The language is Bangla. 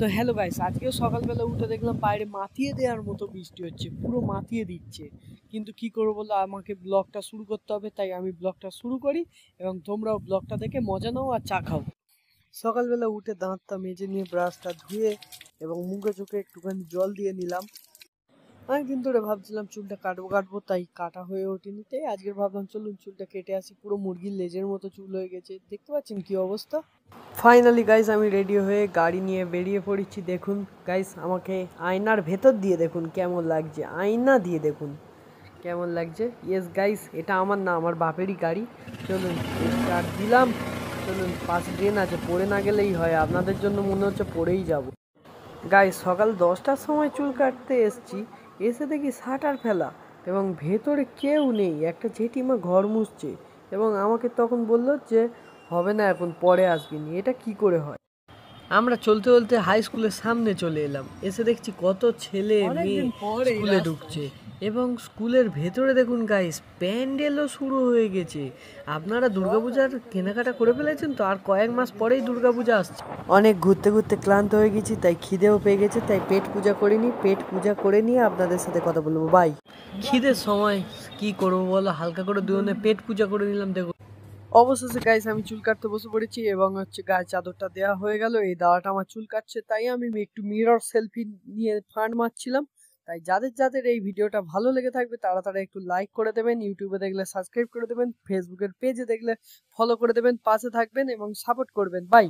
তো হ্যালো গাইস, আজকেও সকালবেলা উঠে দেখলাম বাইরে মাতিয়ে দেওয়ার মতো বৃষ্টি হচ্ছে, পুরো মাতিয়ে দিচ্ছে। কিন্তু কি করবো বলো, আমাকে ব্লগটা শুরু করতে হবে, তাই আমি ব্লগটা শুরু করি এবং তোমরাও ব্লগটা দেখে মজা নাও আর চা খাও। সকালবেলা উঠে দাঁতটা মেজে নিয়ে ব্রাশটা ধুয়ে এবং মুখে চোখে একটুখানি জল দিয়ে নিলাম। অনেকদিন ধরে ভাবছিলাম চুলটা কাটবো, তাই কাটা হয়ে ওঠেনি, তাই আজকে ভাবলাম চলুন চুলটা কেটে আসি। পুরো মুরগির লেজের মতো চুল হয়ে গেছে, দেখতে পাচ্ছেন কি অবস্থা। ফাইনালি গাইস আমি রেডি হয়ে গাড়ি নিয়ে বেরিয়ে পড়েছি। দেখুন গাইস, আমাকে আয়নার ভেতর দিয়ে দেখুন কেমন লাগছে, আয়না দিয়ে দেখুন কেমন লাগছে। ইয়েস গাইস, এটা আমার না, আমার বাপেরই গাড়ি। চলুন স্টার্ট দিলাম। চলুন, পাশে ট্রেন আছে, পড়ে না গেলেই হয়। আপনাদের জন্য মনে হচ্ছে পড়েই যাব। গাইস সকাল 10টার সময় চুল কাটতে এসছি, এসে দেখি শাটার ফেলা এবং ভেতরে কেউ নেই। একটা জেঠিমা ঘর মুছছে এবং আমাকে তখন বলল যে হবে না এখন, পরে আসবিনি। এটা কি করে হয়? আমরা চলতে চলতে হাই স্কুলের সামনে চলে এলাম, এসে দেখছি কত ছেলে মেয়ে স্কুলে ঢুকছে এবং স্কুলের ভেতরে দেখুন গাইস, প্যান্ডেলও শুরু হয়ে গেছে। আপনারা দুর্গাপূজার কেনাকাটা করে ফেলেছেন তো? আর কয়েক মাস পরেই দুর্গাপূজা আসছে। অনেক ঘুরতে ঘুরতে ক্লান্ত হয়ে গেছি, তাই খিদেও পেয়ে গেছে, তাই পেট পূজা করে নিই। পেট পূজা করে নিয়ে আপনাদের সাথে কথা বলবো। বাই। খিদের সময় কি করবো বলো, হালকা করে দুজনে পেট পূজা করে নিলাম। দেখো অবশেষে গাইস আমি চুল কাটতে বসে পড়েছি এবং গায়ে চাদরটা দেওয়া হয়ে গেল। এই দাওয়াটা আমার চুল কাটছে, তাই আমি একটু মিরর সেলফি নিয়ে ফান্ড মারছিলাম। তাই যাদের যাদের এই ভিডিওটা ভালো লেগে থাকবে তারা তারা একটু লাইক করে দেবেন, ইউটিউবে দেখলে সাবস্ক্রাইব করে দেবেন, ফেসবুকের পেজে দেখলে ফলো করে দেবেন, পাশে থাকবেন এবং সাপোর্ট করবেন। বাই।